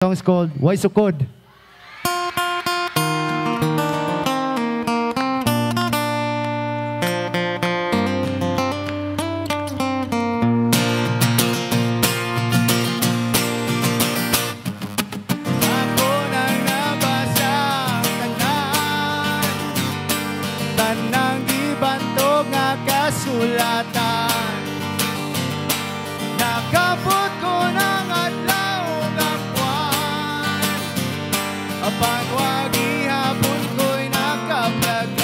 song is called Why Sukod. Tanang gibantog nga kasulatan, nakabot ko ng adlaw nga buwan, apan wag ihapon ko'y nakaplagan.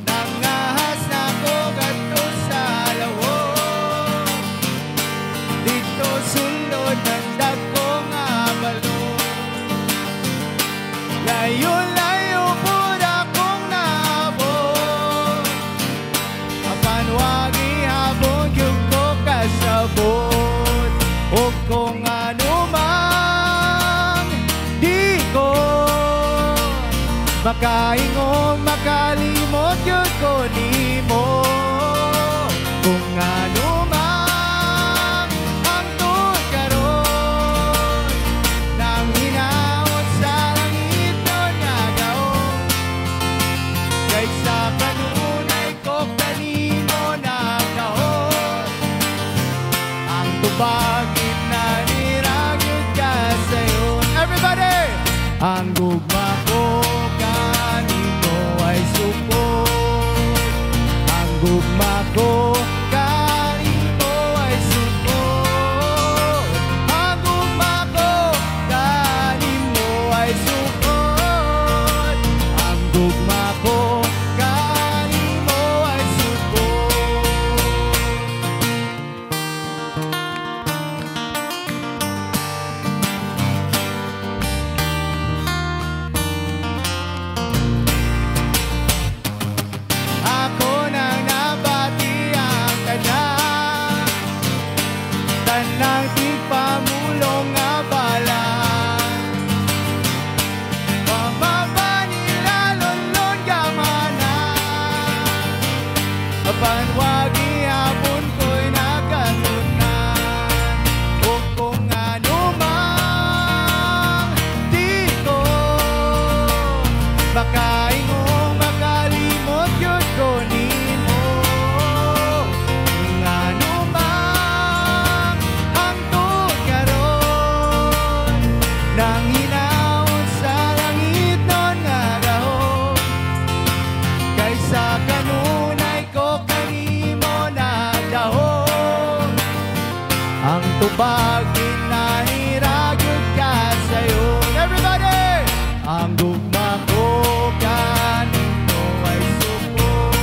Nangahas na ko gadto sa lawon, dito sulod ng dagko nga balon. Layo-layo po akong naabot, apan wag ihapon yung ko kasabot. O kung ano man di ko makaingong makalimot yun ko nimo. Kung ano man ang tuod karon, nang hinaot sa langit nun nga gaon, kaysa kanunay ko kanimo nagdahon. Ang tubagin na niragyod ka sayon. Everybody! Ang gugma ko kanimo ay sukod. Ang gugma ko kanimo ay sukod. Ang gugma ko kanimo ay sukod. Ang gugma ko kanimo ay sukod. Ako nang nabati ang tanan, tanang tigpamulong nga bala. Pamaba nila lulon gamanan, apan wag ihapon ko'y nagatunan. O kung ano man di ko makaingong makalimot yun ko nimo. Kung ano man ang tuod karon, nang hinaon sa langit nun nga gahon, kaysa kanunay ko kanimo nagdahon. Ang tubagin na hiragyod ka sayon. Everybody! Ang gugma ko kanimo ay sukod.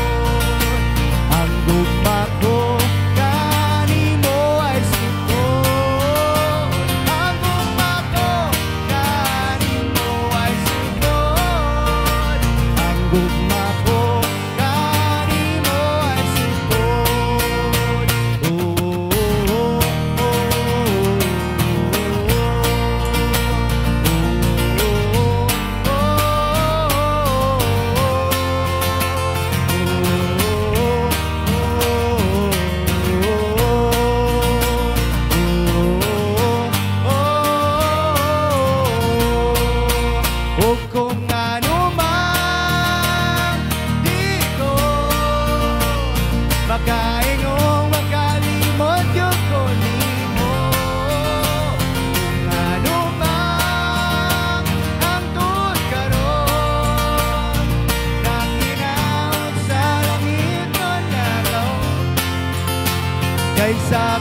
Ang gugma ko kanimo ay sukod. Ang gugma ko kanimo ay sukod. Ang gugma ko kanimo ay sukod. O kung ano man di ko makaingong makalimot yung ko nimo. Kung ano man ang tuod karon, nang hinaot sa langit nun nga gahon, kaysa